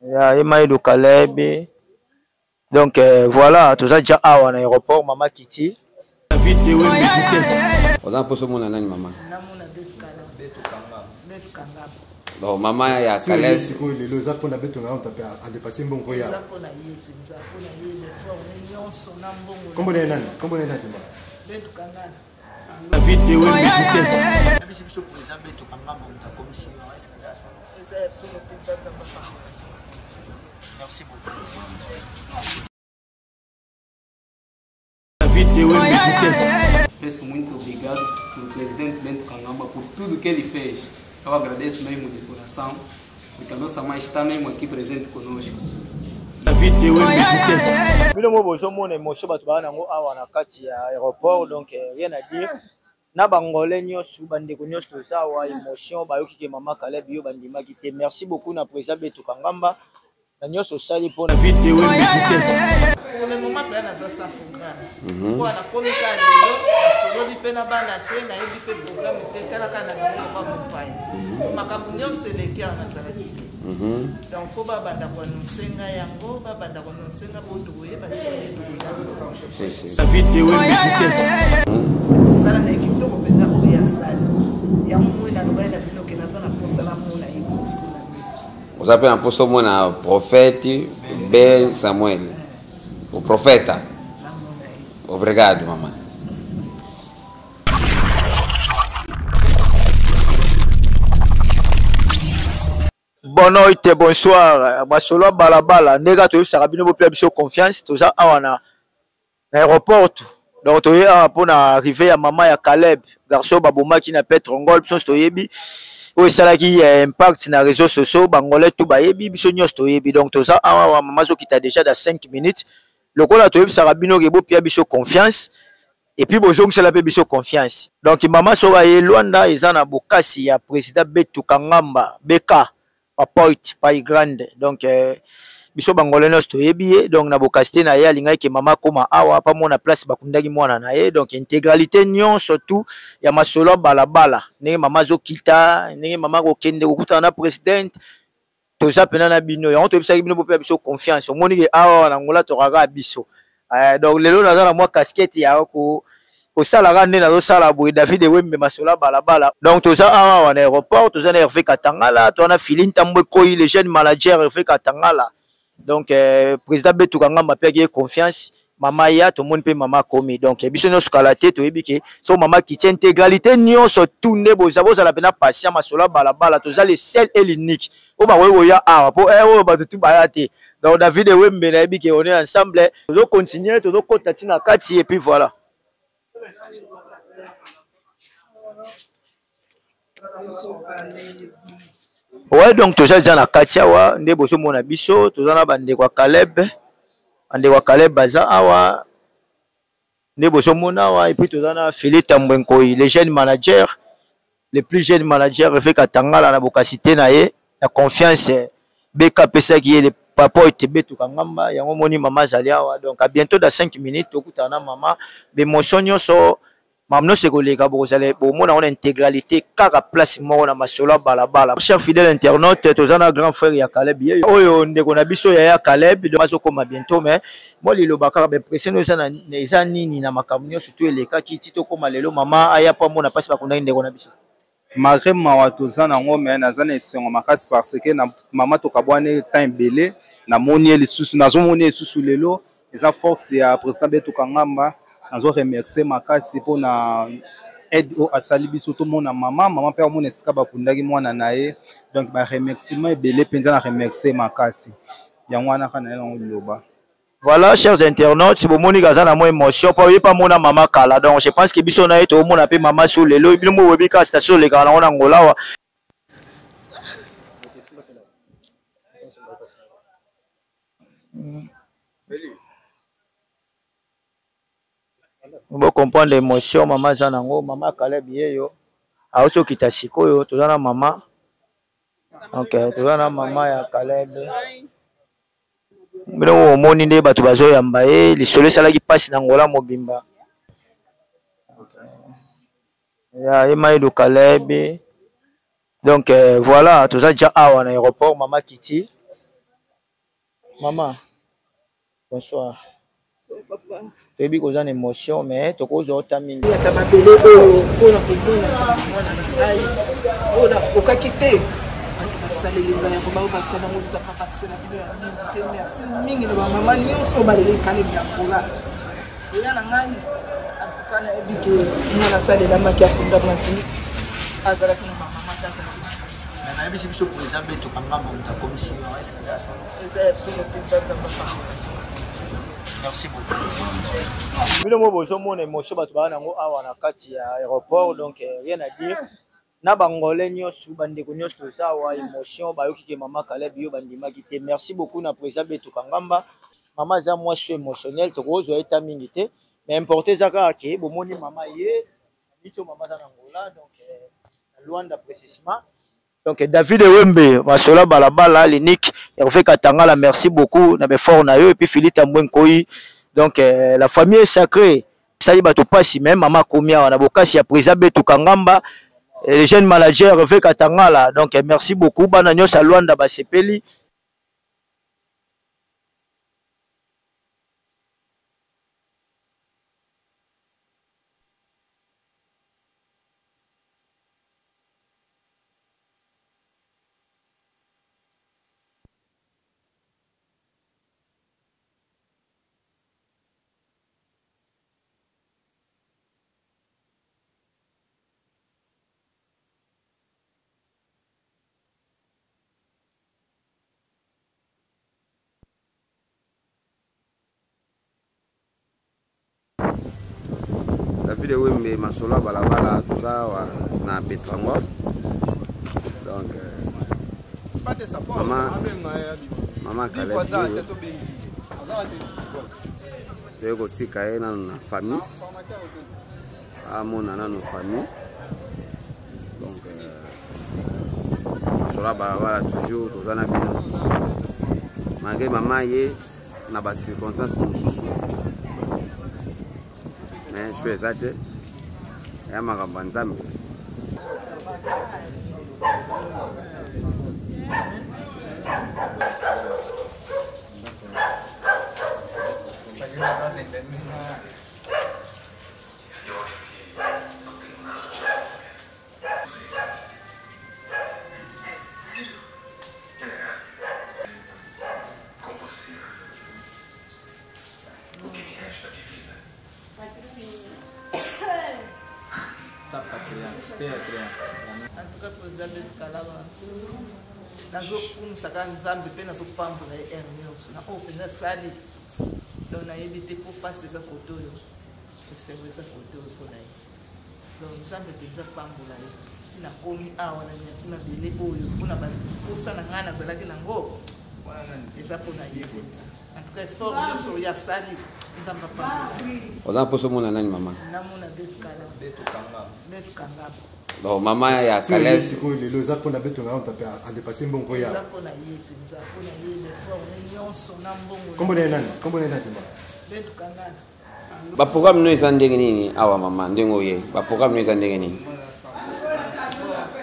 Ya Emaïdou Caleb. Donc voilà, tout ça déjà à l'aéroport, Maman Kitty. Vous avez posé mon année, maman. Bon, maman, il y a Caleb. Si vous avez les apôtres, on a dépassé bon coya. Comment est-ce La vidéo est merci beaucoup. La vidéo est peço muito obrigado ao presidente Bento Kangamba por tudo que ele fez. Eu agradeço mesmo de coração, porque a nossa mãe está mesmo aqui presente conosco. La vidéo est bilongo bozomona émotion bato bana nango awa na kati ya aéroport, donc rien à dire. Na bangolais nyonso bandeko nyonso tozawa émotion bayoki ke Maman Caleb yo bandimaki te. Merci beaucoup na président Bento Kangamba na nyonso sali pour la vidéo est pour le moment plan na ça programme pour na komika lelo solo li pena bana te na yebi pe programme te kala kana bino ba mpaye makambo nyonso eleki na sala ki donc faut ba banda ko nsenga yango ba banda ko nsenga bo doué parce que la vidéo est sala na ekito ko penda o ya sala ya mwina no ba na bino ke na sana posala mona yibu discours na biso. Vous avez un peu ce mot à prophète Ben Samuel. O profeta. Obrigado, mamãe. Bonne nuit, bonsoir. Basolo balabala. Nega to yebisa bino bo biso confiance. Toza awa na aéroport. Donc to yeba pour na arriver ya maman ya Caleb. Garçon babomaki na Petrongol. Biso to yebi. O salaki impact na réseaux sociaux. Bangolais tout ba yebi. Biso nyos to yebi. Donc toza awa maman zo kita déjà dans 5 minutes. Le coup là to yebisa bino rebo pia biso confiance. Et puis bozong cela pe biso confiance. Donc maman sora ye Luanda ezana bokasi ya président Bento Kangamba. Beka. Point pas grande donc biso bangolais nos toyebi donc na bokasté na ye alinga ke mama koma awa pa mona place bakundaki mwana na ye donc intégralité nyon surtout ya masolo balabala ndenge mama zo kita ndenge mama ko kende ko kutana na president toza pena na bino yango toyebisa bino bo pe biso confiance omoni ke awa na ngola to kaka biso donc lelo naza na mwa casquette ya ko osala nde nazosala boye David Wembe masola balabala donc toza awa na aéroport toza na Hervé Katangala toza na Philin Tambwe Koyi le jeune manager Hervé Katangala donc président Bento Kangamba pe confiance mama ya to moni pe mama komi donc biso nyonso kala te toyebi ke so mama qui tient intégralité nyonso tourne bozala pena patient masola balabala toza le seul et l'unique o ba wewe ya awa po o ba tout ba ya te donc David Wembe na yebi ke on est ensemble tozo continuer tozo kota tina kati et puis voilà. Ouais donc toza déjà na katia wa nde boso mona biso toza na bande kwa Caleb ande kwa Caleb baza awa nde boso mona wa et puis toza na Philip Tambwe Koyi le jeune manager le plus jeune manager Hervé Katangala na bokasité na ye na confiance beka pesa qui est le papa et Bento Kangamba yango moni mama zali awa donc à bientôt dans 5 minutes tokutana mama l'émotion nyonso mamno se koleka bozale bomona on intégralité kaka place moko na masolo balabala. Cher fidèle internaute tozana grand frère ya Caleb ye oyo ndeko na biso ya Caleb donc azokoma bientôt mais moi lilobaka be pression eza nini na makambo surtout eleka kiti tokoma lelo mama aya pa mona pasi bakunda ndeko na biso malgré mawa tozana ngo mais nazana esengo makasi parce que na mama tokabwane temps belé na moni lisusu nazomoni lisusu lelo eza force ya président Bento Kangamba. Nazo remercier makasi pour na aide au asali biso to mona maman pe mona esika bakundaki mwana na ye donc ba remerciement ebele penza na remercier makasi yango wana kana yango loba. Voilà chers internautes si vous moni gaza na mo émotion pas mona maman kala donc je pense que biso na eto mona pe maman sur lelo bino mo webika station le kala na ngolawa. Vous comprendre l'émotion maman zanango maman Caleb yeyo auto kita sikoyo tozana maman OK tozana maman ya Caleb bino omoni nde bato bazo yamba ye lisolo salaki pasi na ngola mobimba ya Emaïdou Caleb Donc voilà, tout ça déjà à l'aéroport, Maman Kitty. Maman, bonsoir. Papa. Tu as une émotion, mais tu as une émotion. Merci beaucoup. Bino mo bozo mona émotion bato ba nango awa na kati ya aéroport, donc rien à dire. Na bangolais nyonso bandeko nyonso toza wa émotion bayoki ke Mama Caleb yo bandimaki te. Merci beaucoup na président Beto Kangamba. Mama za moi so émotionnel to kozo eta mingi te, mais importé zaka ke bomoni mama ye bito mama za nangola, donc Luanda précisément. Donc David Wembe, Masola Balabala, l'unique, Hervé Katangala, merci beaucoup, na fort na yo, et puis Philippe Ambwenkoi. Donc la famille est sacrée. Ça y bato pas si même Mama Komia, on a beaucoup si à président Beto Kangamba, les jeunes managers Hervé Katangala. Donc merci beaucoup, Bananyo Saluanda Basepeli. David Wembe Masola Balabala tout ça na Betrango. Donc Mama Caleb yo ko tika ena na famille amona na nos famille. Donc Masola Balabala toujours tout ça na bino. Malgré maman ye na ba circonstances mususu. Mais je suis exact. Et à ma campagne. En tout cas, président de Kalaba, nazo kumsaka nzambe pe nazo pambola nyonso na openza sali donc nayebite pour passer za koto yo esengo za koto yo mpona ye donc nzambe mpenza pambola ye ntina komi awa na nyatina bele oyo mpona baposa na ngai nazalaki nango eza mpona ye mpenza en tout cas effort nyonso oyo asali nzambe apambola oza mposo mona nani mama namona Beto Kangaba. Donc maman ya Caleb siko lelo za pona Beto nga on tape a dépasser mbongo ya eza mpona ye mpenza mpona ye l'effort nyonso na mbongo kombo na nani Beto Kangaba. ba programme no eza ndenge nini awa mama ndenge oye ba programme no eza ndenge nini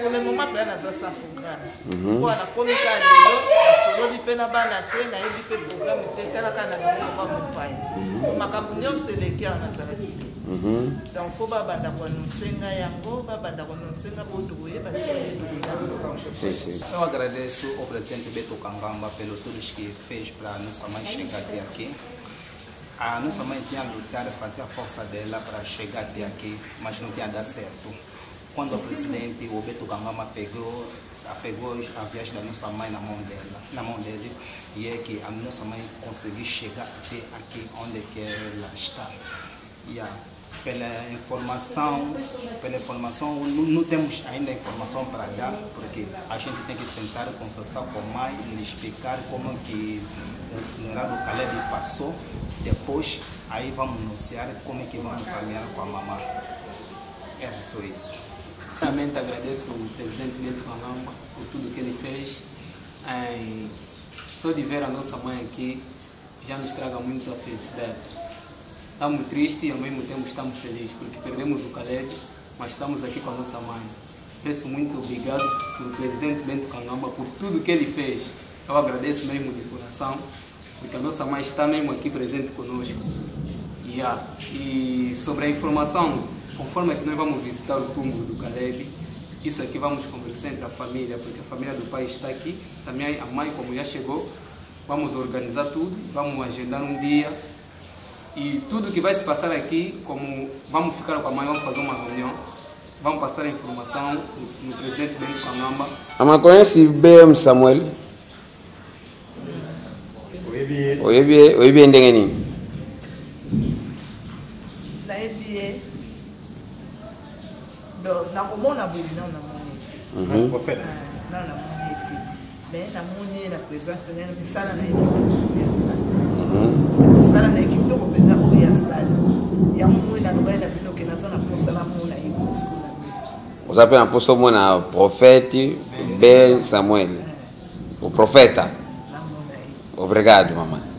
pour le moment pe naza sans programme po nakomi ka lelo nasololi mpe na bana te nayebi mpe programme te talaka na bino ba mopaya makambo nyonso eleki awa nazalaki te donc fo babanda kononsenga yango babanda kononsenga botokoyeba Eu agradeço ao presidente Beto Kangamba pelo tudo que fez para a nossa mãe chegar até aqui. A nossa mãe tinha lutado, fazer a força dela para chegar até aqui, mas não tinha dado certo. Quando o presidente, o Beto Kangamba pegou a viagem da nossa mãe na mão dele, e é que a nossa mãe conseguiu chegar até aqui onde que ela está. Pela informação, não temos ainda informação para dar, porque a gente tem que sentar e conversar com a mãe e lhe explicar como que o funeral do Caleb passou. Depois, aí vamos anunciar como é que vamos caminhar com a mamãe. É só isso. Realmente agradeço o presidente Beto Kangamba por tudo que ele fez. Só de ver a nossa mãe aqui já nos traga muita felicidade. Estamos tristes e ao mesmo tempo estamos felizes porque perdemos o Caleb, mas estamos aqui com a nossa mãe. peço muito obrigado para o presidente Bento Kangamba por tudo que ele fez. Eu agradeço mesmo de coração, porque a nossa mãe está mesmo aqui presente conosco. E sobre a informação, conforme é que nós vamos visitar o túmulo do Caleb, isso aqui vamos conversar entre a família, porque a família do pai está aqui, também a mãe, como já chegou, vamos organizar tudo, vamos agendar um dia. E tudo que vai se passar aqui, como vamos ficar com a mãe, vamos fazer uma reunião, vamos passar a informação no presidente Bento Kangamba. Ama conhece bem Samuel? Oyebi ndenge nini? nayebi nakomona boye nao namoni ete nao namoni ete me namoni na présence nene misala na ye kitoko ya sala misala na ye kitoko mpenza oyo ya sala yango moi nalobai na bino ke naza na mposa namona ye discours na biso oza mpe na mposa omona prophète Ben Samuel, o profeta. Obrigado, mamãe.